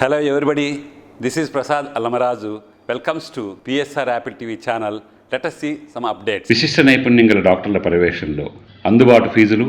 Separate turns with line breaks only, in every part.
Hello everybody, this is Prasad Alamarazu. Welcomes to PSR Apple TV channel. Let us see some updates.
విశిష్ట నైపుణ్యం గల డాక్టర్ల పర్యవేక్షణలో అందుబాటు ఫీజులు,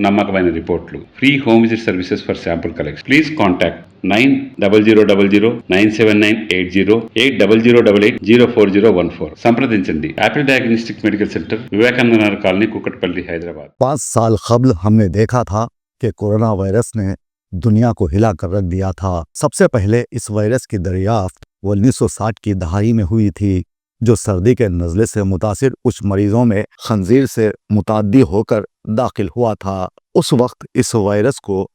నమ్మకమైన రిపోర్ట్లు, free home visit services for sample collection. Please contact 9000097980 8008804014. సంప్రదించండి. Apple diagnostic medical centre, Vivekananda Nagar colony, Kukatpally, Hyderabad.
5 साल कबल हमने देखा था कि कोरोना वायरस ने दुनिया को हिला कर रख दिया था। सबसे पहले इस वायरस की दरियाफ्त 1960 की दहाई में हुई थी, जो सर्दी के नज़ले से मुतासिर कुछ मरीजों में खंजीर से मुताद्दी होकर दाखिल हुआ था। उस वक्त इस वायरस को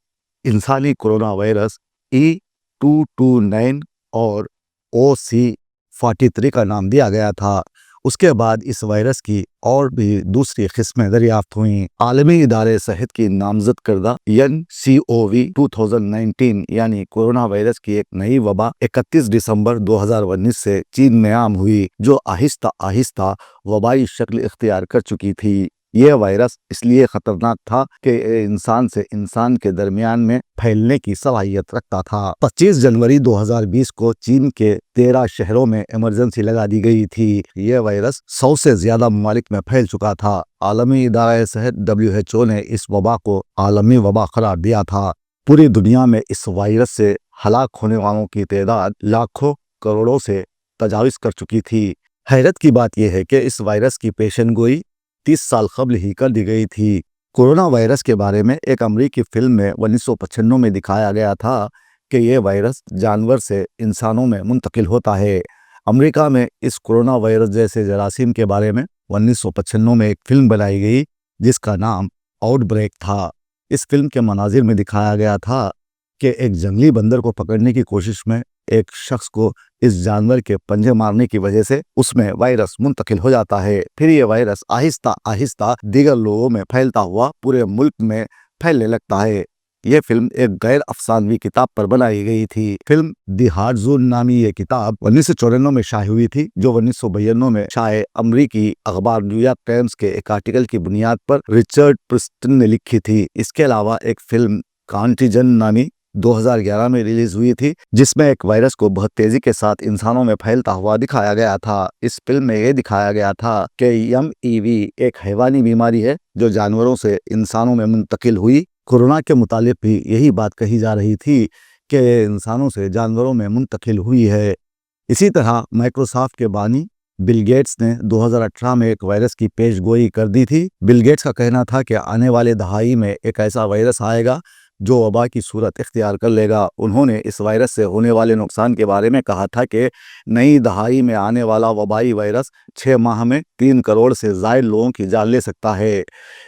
इंसानी कोरोना वायरस E229 और OC43 का नाम दिया गया था। उसके बाद इस वायरस की और भी दूसरी किस्में दरियाफ्त हुई। आलमी इदारे सेहत की नामजद करदा NCOV 2019 यानी कोरोना वायरस की एक नई वबा 31 दिसंबर 2019 से चीन में आम हुई, जो आहिस्ता आहिस्ता वबाई शक्ल इख्तियार कर चुकी थी। यह वायरस इसलिए खतरनाक था कि इंसान से इंसान के दरमियान में फैलने की सलाहियत रखता था। 25 जनवरी 2020 को चीन के 13 शहरों में इमरजेंसी लगा दी गई थी। यह वायरस 100 से ज्यादा ममालिक में फैल चुका था। आलमी इदारा सेहत WHO ने इस वबा को आलमी वबा करार दिया था। पूरी दुनिया में इस वायरस से हलाक होने वालों की तादाद लाखों करोड़ों से तजाविज कर चुकी थी। हैरत की बात यह है कि इस वायरस की पेशन गोई 30 साल कबल ही कर दी गई थी। कोरोना वायरस के बारे में एक अमरीकी फिल्म में 1995 में दिखाया गया था कि यह वायरस जानवर से इंसानों में मुंतकिल होता है। अमेरिका में इस कोरोना वायरस जैसे जरासीम के बारे में 1995 में एक फिल्म बनाई गई जिसका नाम आउटब्रेक था। इस फिल्म के मनाजिर में दिखाया गया था कि एक जंगली बंदर को पकड़ने की कोशिश में एक शख्स को इस जानवर के पंजे मारने की वजह से उसमें वायरस मुंतकिल हो जाता है। फिर ये वायरस आहिस्ता आहिस्ता दीगर लोगों में फैलता हुआ पूरे मुल्क में फैलने लगता है। यह फिल्म एक गैर अफसानवी किताब पर बनाई गई थी। फिल्म दी हार्ड जोन नामी ये किताब 1994 में शाये हुई थी, जो 1992 में शाये अमरीकी अखबार न्यूयॉर्क टाइम्स के एक आर्टिकल की बुनियाद पर रिचर्ड प्रिस्टन ने लिखी थी। इसके अलावा एक फिल्म कांटीजन नामी 2011 में रिलीज हुई थी, जिसमें एक वायरस को बहुत तेजी के साथ इंसानों में फैलता हुआ दिखाया गया था। इस फिल्म में यह दिखाया गया था कि MEV एक हैवानी बीमारी है जो जानवरों से इंसानों में मुंतकिल हुई। कोरोना के मुतालिक भी यही बात कही जा रही थी कि इंसानों से जानवरों में मुंतकिल हुई है। इसी तरह माइक्रोसॉफ्ट के बानी बिल गेट्स ने 2018 में एक वायरस की पेशगोई कर दी थी। बिल गेट्स का कहना था कि आने वाले दहाई में एक ऐसा वायरस आएगा जो वबा की सूरत इख्तियार कर लेगा। उन्होंने इस वायरस से होने वाले नुकसान के बारे में कहा था कि नई दहाई में आने वाला वबाई वायरस 6 माह में 3 करोड़ से ज़ायद लोगों की जान ले सकता है।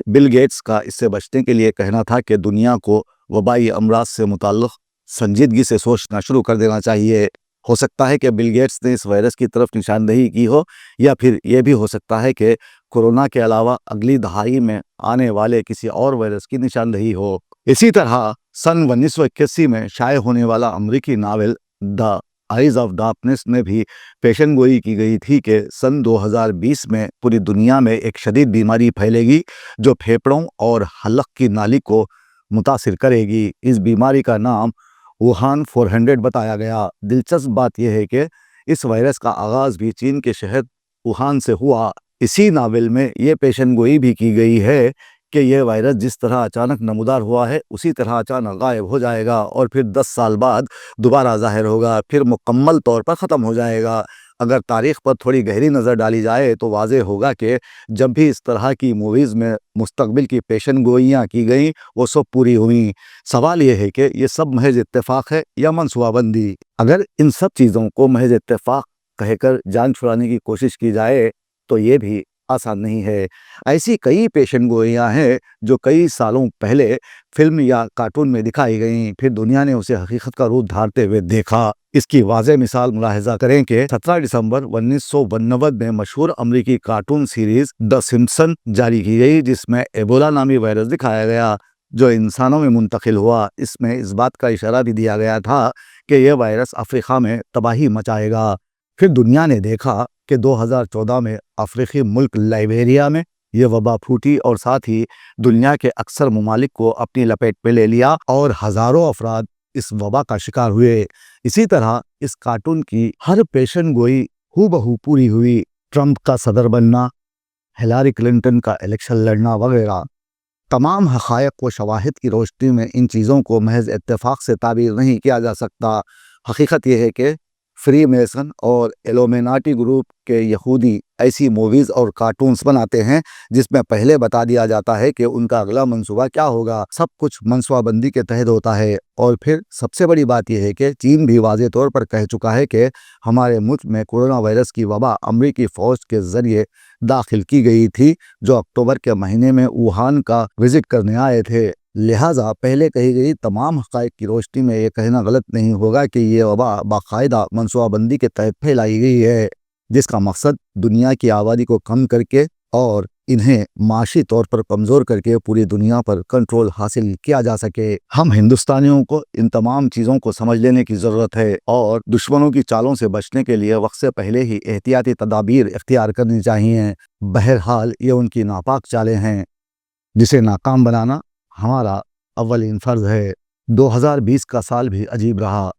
बिल गेट्स का इससे बचने के लिए कहना था कि दुनिया को वबाई अमराज से मुताल्लिक़ संजीदगी से सोचना शुरू कर देना चाहिए। हो सकता है कि बिल गेट्स ने इस वायरस की तरफ निशानदेही की हो, या फिर यह भी हो सकता है कि कोरोना के अलावा अगली दहाई में आने वाले किसी और वायरस की निशानदेही हो। इसी तरह सन 1981 में शाये होने वाला अमरीकी novel the eyes of darkness में भी पेशन गोई की गई थी कि सन 2020 में पूरी दुनिया में एक शदीद बीमारी फैलेगी जो फेफड़ों और हलक की नाली को मुतासिर करेगी। इस बीमारी का नाम वुहान 400 बताया गया। दिलचस्प बात यह है कि इस वायरस का आगाज़ भी चीन के शहर वुहान से हुआ। इसी नावल में ये पेशन गोई भी की गई है कि यह वायरस जिस तरह अचानक नमूदार हुआ है उसी तरह अचानक गायब हो जाएगा और फिर 10 साल बाद दोबारा ज़ाहिर होगा, फिर मुकम्मल तौर पर ख़त्म हो जाएगा। अगर तारीख़ पर थोड़ी गहरी नज़र डाली जाए तो वाज़ेह होगा कि जब भी इस तरह की मूवीज़ में मुस्तक़बिल की पेशन गोइयाँ की गईं वो सब पूरी हुई। सवाल यह है कि ये सब महज इत्तेफाक है या मनसूबाबंदी। अगर इन सब चीज़ों को महज इत्तेफाक कहकर जान छुड़ाने की कोशिश की जाए तो ये भी आसान नहीं है। ऐसी कई पेशन गोइयाँ हैं जो कई सालों पहले फिल्म या कार्टून में दिखाई गईं, फिर दुनिया ने उसे हकीकत का रूप धारते हुए देखा। इसकी वाज़ेह मिसाल मुलाहिज़ा करें कि 17 दिसंबर 1992 में मशहूर अमरीकी कार्टून सीरीज़ द सिम्पसन जारी की गई, जिसमें एबोला नामी वायरस दिखाया गया जो इंसानों में मुंतकिल हुआ। इसमें इस बात का इशारा भी दिया गया था कि यह वायरस अफ्रीका में तबाही मचाएगा। फिर दुनिया ने देखा कि 2014 में अफ्रीकी मुल्क लाइबेरिया में ये वबा फूटी और साथ ही दुनिया के अक्सर ममालिक को अपनी लपेट में ले लिया और हज़ारों अफराद اس وبا کا شکار ہوئے۔ اسی طرح اس کارٹون کی ہر پیشن گوئی ہو بہو پوری ہوئی۔ ٹرمپ کا صدر بننا، ہلاری کلنٹن کا الیکشن لڑنا وغیرہ تمام حقائق و شواہد کی روشنی میں ان چیزوں کو محض اتفاق سے تعبیر نہیں کیا جا سکتا۔ حقیقت یہ ہے کہ فری میسن اور ایلومیناٹی گروپ کے یہودی ایسی موویز اور کارٹونز بناتے ہیں جس میں پہلے بتا دیا جاتا ہے کہ ان کا اگلا منصوبہ کیا ہوگا۔ سب کچھ منصوبہ بندی کے تحت ہوتا ہے، اور پھر سب سے بڑی بات یہ ہے کہ چین بھی واضح طور پر کہہ چکا ہے کہ ہمارے ملک میں کورونا وائرس کی وبا امریکی فوج کے ذریعے داخل کی گئی تھی، جو اکتوبر کے مہینے میں ووہان کا وزٹ کرنے آئے تھے۔ لہٰذا پہلے کہی گئی تمام حقائق کی روشنی میں یہ کہنا غلط نہیں ہوگا کہ یہ وبا باقاعدہ منصوبہ بندی کے تحت پھیلائی گئی ہے، جس کا مقصد دنیا کی آبادی کو کم کر کے اور انہیں معاشی طور پر کمزور کر کے پوری دنیا پر کنٹرول حاصل کیا جا سکے۔ ہم ہندوستانیوں کو ان تمام چیزوں کو سمجھ لینے کی ضرورت ہے اور دشمنوں کی چالوں سے بچنے کے لیے وقت سے پہلے ہی احتیاطی تدابیر اختیار کرنی چاہیے۔ بہرحال یہ ان کی ناپاک چالیں ہیں جسے ناکام بنانا ہمارا اولین فرض ہے۔ 2020 کا سال بھی عجیب رہا۔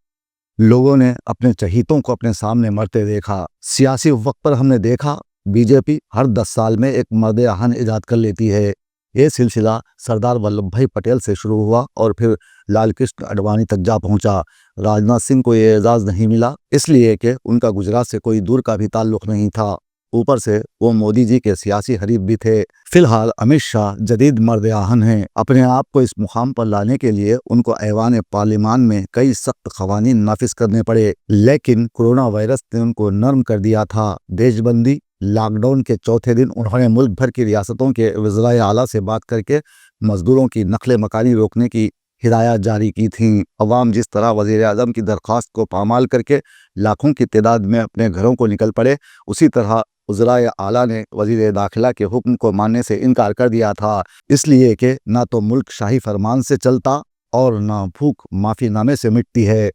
لوگوں نے اپنے چہیتوں کو اپنے سامنے مرتے دیکھا۔ سیاسی وقت پر ہم نے دیکھا بی جے پی ہر 10 سال میں ایک مرد آہن ایجاد کر لیتی ہے۔ یہ سلسلہ سردار ولبھ بھائی پٹیل سے شروع ہوا اور پھر لال کرشن اڈوانی تک جا پہنچا۔ راجناتھ سنگھ کو یہ اعزاز نہیں ملا اس لیے کہ ان کا گجرات سے کوئی دور کا بھی تعلق نہیں تھا، اوپر سے وہ مودی جی کے سیاسی حریف بھی تھے۔ فی الحال امت شاہ جدید مرد آہن ہیں۔ اپنے آپ کو اس مقام پر لانے کے لیے ان کو ایوان پارلیمان میں کئی سخت قوانین نافذ کرنے پڑے، لیکن کورونا وائرس نے ان کو نرم کر دیا تھا۔ دیش بندی لاک ڈاؤن کے چوتھے دن انہوں نے ملک بھر کی ریاستوں کے وزرائے اعلیٰ سے بات کر کے مزدوروں کی نقل مکانی روکنے کی ہدایات جاری کی تھیں۔ عوام جس طرح وزیر اعظم کی درخواست کو پامال کر کے لاکھوں کی تعداد میں اپنے گھروں کو نکل پڑے، اسی طرح وزرائے اعلیٰ نے وزیر داخلہ کے حکم کو ماننے سے انکار کر دیا تھا، اس لیے کہ نہ تو ملک شاہی فرمان سے چلتا اور نہ بھوک معافی نامے سے مٹتی ہے۔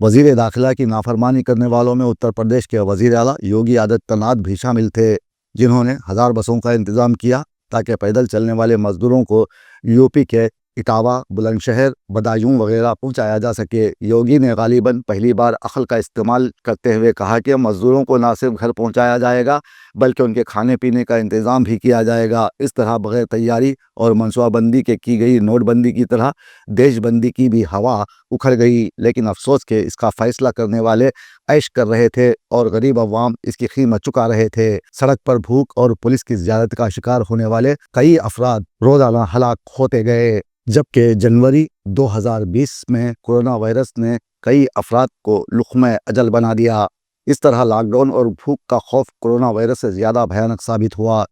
وزیر داخلہ کی نافرمانی کرنے والوں میں اتر پردیش کے وزیر اعلیٰ یوگی آدتیہ ناتھ بھی شامل تھے، جنہوں نے 1000 بسوں کا انتظام کیا تاکہ پیدل چلنے والے مزدوروں کو یو پی کے اٹاوا، بلند شہر، بدایوں وغیرہ پہنچایا جا سکے۔ یوگی نے غالباً پہلی بار عقل کا استعمال کرتے ہوئے کہا کہ مزدوروں کو نہ صرف گھر پہنچایا جائے گا بلکہ ان کے کھانے پینے کا انتظام بھی کیا جائے گا۔ اس طرح بغیر تیاری اور منصوبہ بندی کے کی گئی نوٹ بندی کی طرح دیش بندی کی بھی ہوا اکھڑ گئی، لیکن افسوس کہ اس کا فیصلہ کرنے والے عیش کر رہے تھے اور غریب عوام اس کی قیمت چکا رہے تھے۔ سڑک پر بھوک اور پولیس کی زیارت کا شکار ہونے والے کئی افراد روزانہ ہلاک ہوتے گئے، جبکہ جنوری 2020 میں کورونا وائرس نے کئی افراد کو لقمہ اجل بنا دیا۔ اس طرح لاک ڈاؤن اور بھوک کا خوف کورونا وائرس سے زیادہ بھیانک ثابت ہوا۔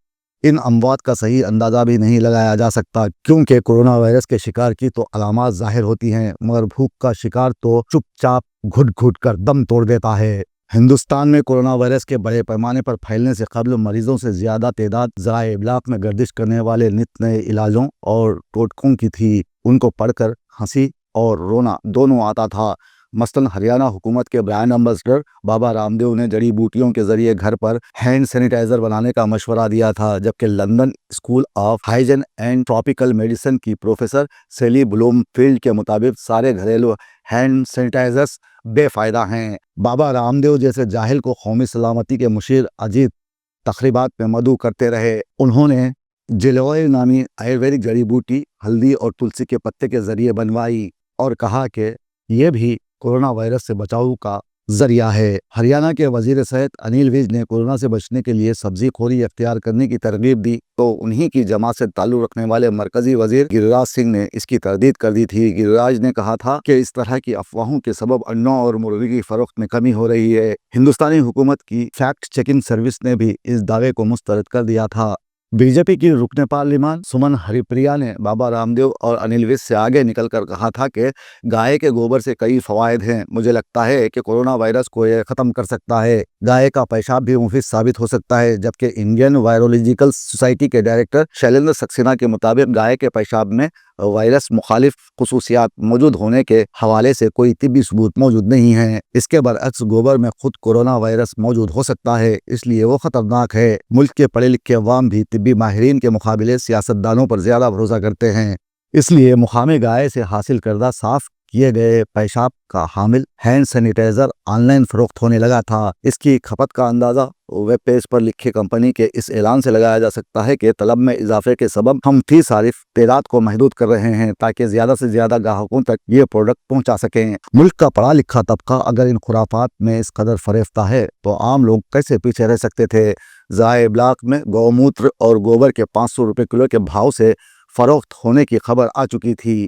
ان اموات کا صحیح اندازہ بھی نہیں لگایا جا سکتا، کیونکہ کورونا وائرس کے شکار کی تو علامات ظاہر ہوتی ہیں، مگر بھوک کا شکار تو چپ چاپ گھٹ گھٹ کر دم توڑ دیتا ہے۔ ہندوستان میں کورونا وائرس کے بڑے پیمانے پر پھیلنے سے قبل مریضوں سے زیادہ تعداد ذرائع ابلاغ میں گردش کرنے والے نت نئے علاجوں اور ٹوٹکوں کی تھی۔ ان کو پڑھ کر ہنسی اور رونا دونوں آتا تھا۔ مثلاً ہریانہ حکومت کے برانڈ امبیسڈر بابا رام دیو نے جڑی بوٹیوں کے ذریعے گھر پر ہینڈ سینیٹائزر بنانے کا مشورہ دیا تھا، جبکہ London school of hygiene and tropical medicine کی پروفیسر سیلی بلوم فیلڈ کے مطابق سارے گھریلو ہینڈ سینیٹائزرز بے فائدہ ہیں۔ بابا رام دیو جیسے جاہل کو قومی سلامتی کے مشیر اجیت تقریبات میں مدعو کرتے رہے۔ انہوں نے جیلوئے نامی آیورویدک جڑی بوٹی ہلدی اور تلسی کے پتے کے ذریعے بنوائی اور کہا کہ یہ بھی کورونا وائرس سے بچاؤ کا ذریعہ ہے۔ ہریانہ کے وزیر صحت انیل ویج نے کورونا سے بچنے کے لیے سبزی خوری اختیار کرنے کی ترغیب دی، تو انہی کی جماعت سے تعلق رکھنے والے مرکزی وزیر گریراج سنگھ نے اس کی تردید کر دی تھی۔ گریراج نے کہا تھا کہ اس طرح کی افواہوں کے سبب انڈوں اور مرغی کی فروخت میں کمی ہو رہی ہے۔ ہندوستانی حکومت کی فیکٹ چیکنگ سروس نے بھی اس دعوے کو مسترد کر دیا تھا۔ بی جے پی کی رکن پارلیمان سمن ہری پریا نے بابا رام دیو اور انیل ویج سے آگے نکل کر کہا تھا کہ گائے کے گوبر سے کئی فوائد ہیں، مجھے لگتا ہے کہ کورونا وائرس کو یہ ختم کر سکتا ہے۔ گائے کا پیشاب بھی مفید ثابت ہو سکتا ہے، جبکہ انڈین وائرولوجیکل سوسائٹی کے ڈائریکٹر شیلیندر سکسینہ کے مطابق گائے کے پیشاب میں وائرس مخالف خصوصیات موجود ہونے کے حوالے سے کوئی طبی ثبوت موجود نہیں ہے۔ اس کے برعکس گوبر میں خود کورونا وائرس موجود ہو سکتا ہے، اس لیے وہ خطرناک ہے۔ ملک کے پڑھے لکھے عوام بھی طبی ماہرین کے مقابلے سیاستدانوں پر زیادہ بھروسہ کرتے ہیں، اس لیے مقامی گائے سے حاصل کردہ صاف किए गए पेशाब का हामिल हैंड सैनिटाइजर ऑनलाइन फरोख्त होने लगा था। इसकी खपत का अंदाजा वेब पेज पर लिखे कंपनी के इस ऐलान से लगाया जा सकता है कि तलब में इजाफे के सबब हम फी सारिफ तादाद को महदूद कर रहे हैं ताकि ज्यादा से ज्यादा ग्राहकों तक ये प्रोडक्ट पहुंचा सकें। मुल्क का पढ़ा लिखा तबका अगर इन खुराफात में इस कदर फरेफ्ता है तो आम लोग कैसे पीछे रह सकते थे। ज़ाए ब्लॉक में गौमूत्र और गोबर के 500 रुपये किलो के भाव से फरोख्त होने की खबर आ चुकी थी।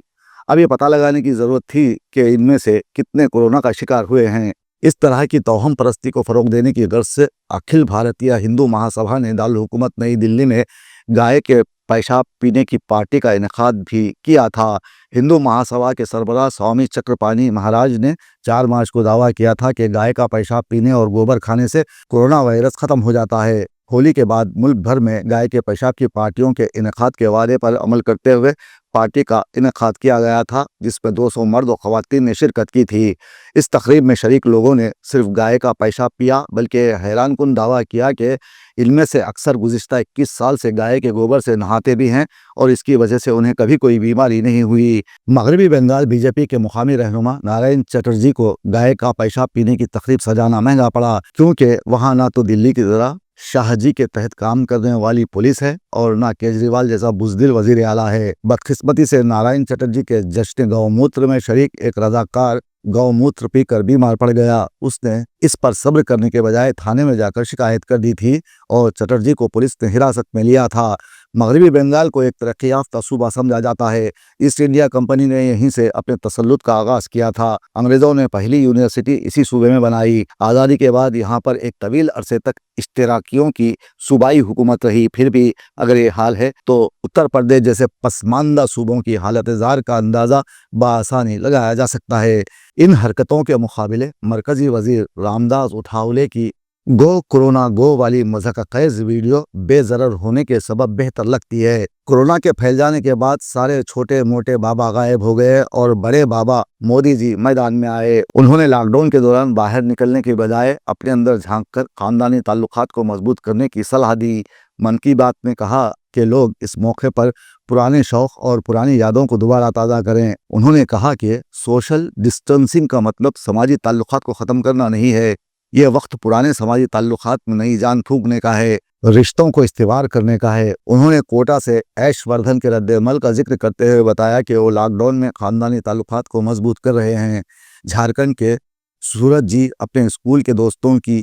अब ये पता लगाने की ज़रूरत थी कि इनमें से कितने कोरोना का शिकार हुए हैं। इस तरह की तौहम परस्ती को फ़रोग देने की गर्ज से अखिल भारतीय हिंदू महासभा ने दारुल हुकूमत नई दिल्ली में गाय के पेशाब पीने की पार्टी का इनेकाद भी किया था। हिंदू महासभा के सरबराह स्वामी चक्रपाणी महाराज ने 4 मार्च को दावा किया था कि गाय का पेशाब पीने और गोबर खाने से कोरोना वायरस खत्म हो जाता है। होली के बाद मुल्क भर में गाय के पेशाब की पार्टियों के इनेकाद के वादे पर अमल करते हुए पार्टी का इनेकाद किया गया था, जिसमें 200 मर्द और ख़वातीन ने शिरकत की थी। इस तकरीब में शरीक लोगों ने सिर्फ गाय का पेशाब पिया बल्कि हैरान कुन दावा किया कि इनमें से अक्सर गुज़िश्ता 21 साल से गाय के गोबर से नहाते भी हैं और इसकी वजह से उन्हें कभी कोई बीमारी नहीं हुई। मगरबी बंगाल बीजेपी के मुकामी रहनुमा नारायण चटर्जी को गाय का पेशाब पीने की तकरीब सजाना महंगा पड़ा, क्योंकि वहाँ ना तो दिल्ली की तरह शाहजी के तहत काम करने वाली पुलिस है और ना केजरीवाल जैसा बुज़दिल वजीर आला है। बदकिस्मती से नारायण चटर्जी के जश्न गौमूत्र में शरीक एक रजाकार गौमूत्र पीकर बीमार पड़ गया। उसने इस पर सब्र करने के बजाय थाने में जाकर शिकायत कर दी थी और चटर्जी को पुलिस ने हिरासत में लिया था। मगरबी बंगाल को एक तरक्की याफ्ता सूबा समझा जाता है। ईस्ट इंडिया कंपनी ने यहीं से अपने तसल्लुत का आगाज किया था। अंग्रेजों ने पहली यूनिवर्सिटी इसी सूबे में बनाई। आज़ादी के बाद यहाँ पर एक तवील अरसे तक इश्तराकियों की सूबाई हुकूमत रही। फिर भी अगर ये हाल है तो उत्तर प्रदेश जैसे पसमानदा सूबों की हालत ज़ार का अंदाज़ा बआसानी लगाया जा सकता है। इन हरकतों के मुकाबले मरकजी वजीर रामदास उठावले की गो कोरोना गो वाली मज़ाक़-ख़ेज़ वीडियो बेज़रर होने के सबब बेहतर लगती है। कोरोना के फैल जाने के बाद सारे छोटे मोटे बाबा गायब हो गए और बड़े बाबा मोदी जी मैदान में आए। उन्होंने लॉकडाउन के दौरान बाहर निकलने की बजाय अपने अंदर झांक कर ख़ानदानी ताल्लुकात को मजबूत करने की सलाह दी। मन की बात में कहा कि लोग इस मौके पर पुराने शौक़ और पुरानी यादों को दोबारा ताज़ा करें। उन्होंने कहा कि सोशल डिस्टेंसिंग का मतलब समाजी ताल्लुकात को ख़त्म करना नहीं है, यह वक्त पुराने समाजी ताल्लुकात में नई जान फूंकने का है, रिश्तों को इस्तेवार करने का है। उन्होंने कोटा से ऐशवर्धन के रद्द-ए-अमल का जिक्र करते हुए बताया कि वो लॉकडाउन में ख़ानदानी ताल्लुकात को मजबूत कर रहे हैं। झारखंड के सूरज जी अपने स्कूल के दोस्तों की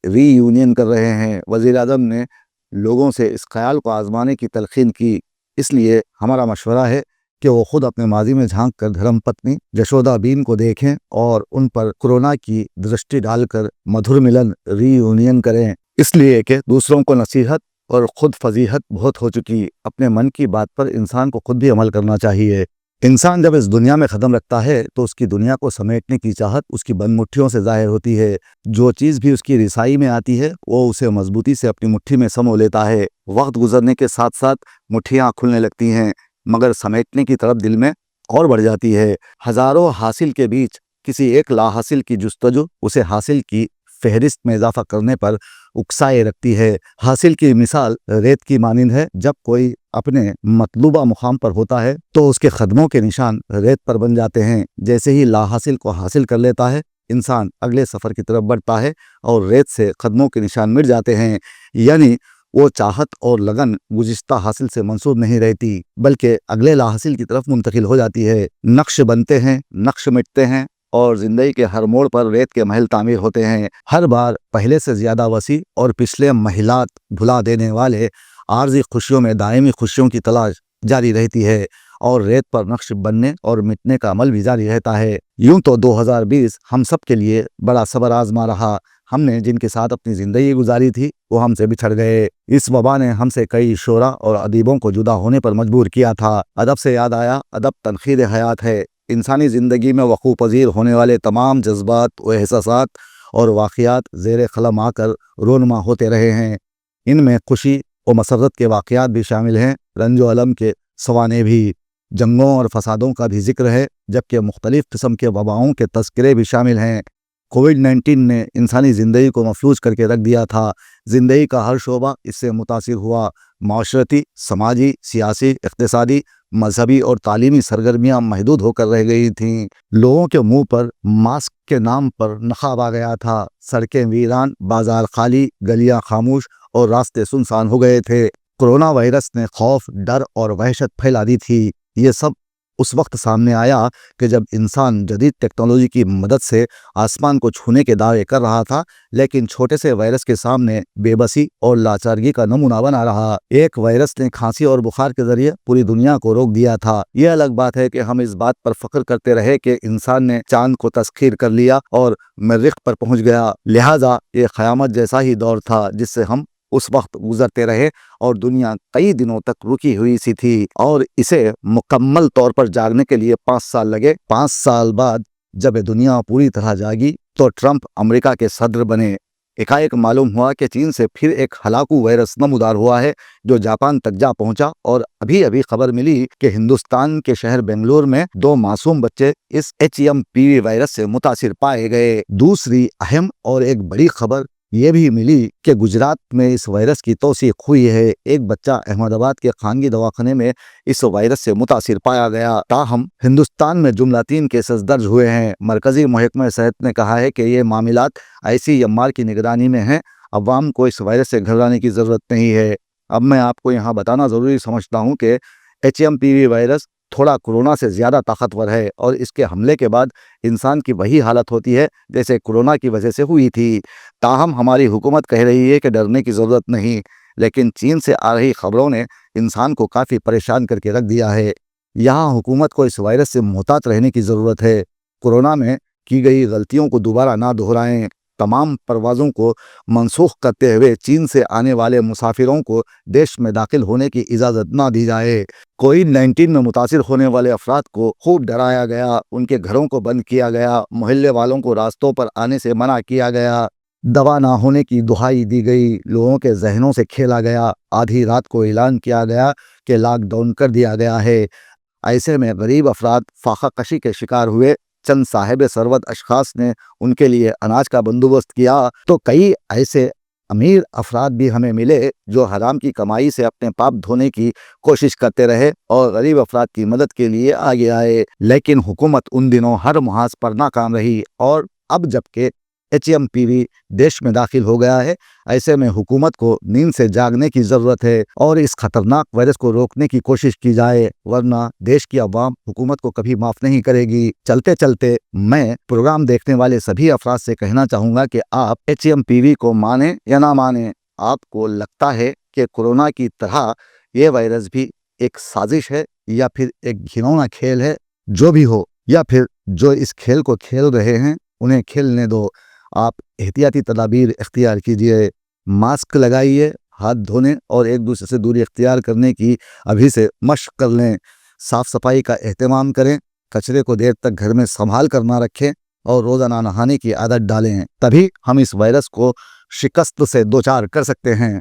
रीयूनियन कर रहे हैं। वज़ीर-ए-आज़म ने लोगों से इस ख्याल को आजमाने की तलकीन की। इसलिए हमारा मशवरा है कि वो खुद अपने माजी में झांक कर धर्मपत्नी जशोदा बीन को देखें और उन पर कोरोना की दृष्टि डालकर मधुर मिलन रीयूनियन करें, इसलिए कि दूसरों को नसीहत और खुद फजीहत बहुत हो चुकी। अपने मन की बात पर इंसान को खुद भी अमल करना चाहिए। इंसान जब इस दुनिया में कदम रखता है तो उसकी दुनिया को समेटने की चाहत उसकी बंद मुट्ठियों से जाहिर होती है। जो चीज़ भी उसकी रिसाई में आती है वो उसे मजबूती से अपनी मुट्ठी में समो लेता है। वक्त गुजरने के साथ साथ मुट्ठियाँ खुलने लगती हैं, मगर समेटने की तरफ दिल में और बढ़ जाती है। हज़ारों हासिल के बीच किसी एक लाहासिल की जुस्तजु उसे हासिल की फहरिस्त में इजाफा करने पर उकसाए रखती है। हासिल की मिसाल रेत की मानिंद है। जब कोई अपने मतलूबा मुकाम पर होता है तो उसके कदमों के निशान रेत पर बन जाते हैं। जैसे ही लाहासिल को हासिल कर लेता है इंसान अगले सफ़र की तरफ बढ़ता है और रेत से कदमों के निशान मिट जाते हैं। यानी वो चाहत और लगन गुज़िश्ता हासिल से मंसूब नहीं रहती बल्कि अगले लाहासिल की तरफ मुंतकिल हो जाती है। नक्श बनते हैं, नक्श मिटते हैं और ज़िंदगी के हर मोड़ पर रेत के महल तामीर होते हैं। हर बार पहले से ज़्यादा वसी और पिछले महिलात भुला देने वाले आर्जी खुशियों में दायमी खुशियों की तलाश जारी रहती है और रेत पर नक्श बनने और मिटने का अमल भी जारी रहता है। यूं तो 2020 हम सब के लिए बड़ा सब्र आजमा रहा। हमने जिनके साथ अपनी ज़िंदगी गुजारी थी वो हमसे बिछड़ गए। इस वबा ने हमसे कई शोरा और अदीबों को जुदा होने पर मजबूर किया था। अदब से याद आया, अदब तनखीद हयात है। इंसानी ज़िंदगी में वक़ू पज़ीर होने वाले तमाम जज्बात व एहसासात और वाक़यात ज़ेर क़लम आकर रोनमा होते रहे हैं। इनमें खुशी और मसरत के वाक़यात भी शामिल हैं, रंजो अलम के सवाने भी। जंगों और फसादों का भी जिक्र है, जबकि मुख्तलिफ़ किस्म के वबाओं के तज़किरे भी शामिल हैं। कोविड-19 ने इंसानी ज़िंदगी को मफलूज करके रख दिया था। ज़िंदगी का हर शोबा इससे मुतासिर हुआ। माशरती, समाजी, सियासी, इक़्तिसादी मजहबी और तालीमी सरगर्मियां महदूद होकर रह गई थीं। लोगों के मुंह पर मास्क के नाम पर नकाब आ गया था। सड़कें वीरान, बाजार खाली, गलियां खामोश और रास्ते सुनसान हो गए थे। कोरोना वायरस ने खौफ, डर और वहशत फैला दी थी। ये सब उस वक्त सामने आया कि जब इंसान जदीद टेक्नोलॉजी की मदद से आसमान को छूने के दावे कर रहा था, लेकिन छोटे से वायरस के सामने बेबसी और लाचारगी का नमूना बना रहा। एक वायरस ने खांसी और बुखार के जरिए पूरी दुनिया को रोक दिया था। यह अलग बात है कि हम इस बात पर फख्र करते रहे कि इंसान ने चांद को तस्खीर कर लिया और मरीख पर पहुंच गया। लिहाजा ये क़यामत जैसा ही दौर था जिससे हम उस वक्त गुजरते रहे और दुनिया कई दिनों तक रुकी हुई सी थी और इसे मुकम्मल तौर पर जागने के लिए 5 साल लगे। 5 साल बाद जब ये दुनिया पूरी तरह जागी तो ट्रंप अमेरिका के सदर बने। एकाएक मालूम हुआ कि चीन से फिर एक हलाकू वायरस नमूदार हुआ है जो जापान तक जा पहुंचा और अभी अभी खबर मिली कि हिंदुस्तान के शहर बेंगलुरु में 2 मासूम बच्चे इस HMPV वायरस से मुतासिर पाए गए। दूसरी अहम और एक बड़ी खबर ये भी मिली कि गुजरात में इस वायरस की तौसीक हुई है। एक बच्चा अहमदाबाद के खानगी दवाखाने में इस वायरस से मुतासिर पाया गया। ताहम हिंदुस्तान में जुमला 3 केसेस दर्ज हुए हैं। मरकजी महकमा सेहत ने कहा है कि ये मामलात ICMR की निगरानी में हैं। अवाम को इस वायरस से घबराने की ज़रूरत नहीं है। अब मैं आपको यहाँ बताना ज़रूरी समझता हूँ कि HMPV वायरस थोड़ा कोरोना से ज़्यादा ताकतवर है और इसके हमले के बाद इंसान की वही हालत होती है जैसे कोरोना की वजह से हुई थी। ताहम हमारी हुकूमत कह रही है कि डरने की ज़रूरत नहीं, लेकिन चीन से आ रही खबरों ने इंसान को काफ़ी परेशान करके रख दिया है। यहाँ हुकूमत को इस वायरस से मुहतात रहने की ज़रूरत है। कोरोना में की गई गलतियों को दोबारा ना दोहराएं। तमाम परवाज़ों को मनसूख करते हुए चीन से आने वाले मुसाफिरों को देश में दाखिल होने की इजाज़त ना दी जाए। कोविड-19 में मुतासिर होने वाले अफराद को खूब डराया गया, उनके घरों को बंद किया गया, मोहल्ले वालों को रास्तों पर आने से मना किया गया, दवा ना होने की दुहाई दी गई, लोगों के जहनों से खेला गया। आधी रात को ऐलान किया गया कि लॉकडाउन कर दिया गया है। ऐसे में गरीब अफराद फाका कशी के शिकार हुए। चंद साहिब सरवत अशखास ने उनके लिए अनाज का बंदोबस्त किया तो कई ऐसे अमीर अफराद भी हमें मिले जो हराम की कमाई से अपने पाप धोने की कोशिश करते रहे और गरीब अफराद की मदद के लिए आगे आए। लेकिन हुकूमत उन दिनों हर मुहाज पर नाकाम रही और अब जबकि HMPV देश में दाखिल हो गया है, ऐसे में हुकूमत को नींद से जागने की ज़रूरत है और इस खतरनाक वायरस को रोकने की कोशिश की जाए, वरना देश की अवाम हुकूमत को कभी माफ़ नहीं करेगी। चलते चलते मैं प्रोग्राम देखने वाले सभी अफराद से कहना चाहूँगा कि आप HMPV को माने या ना माने, आपको लगता है कि कोरोना की तरह ये वायरस भी एक साजिश है या फिर एक घिनौना खेल है? जो भी हो, या फिर जो इस खेल को खेल रहे हैं उन्हें खेलने दो। आप एहतियाती तदाबीर इख्तियार कीजिए, मास्क लगाइए, हाथ धोने और एक दूसरे से दूरी इख्तियार करने की अभी से मशक कर लें। साफ़ सफाई का एहतमाम करें, कचरे को देर तक घर में संभाल कर ना रखें और रोज़ाना नहाने की आदत डालें। तभी हम इस वायरस को शिकस्त से दो चार कर सकते हैं।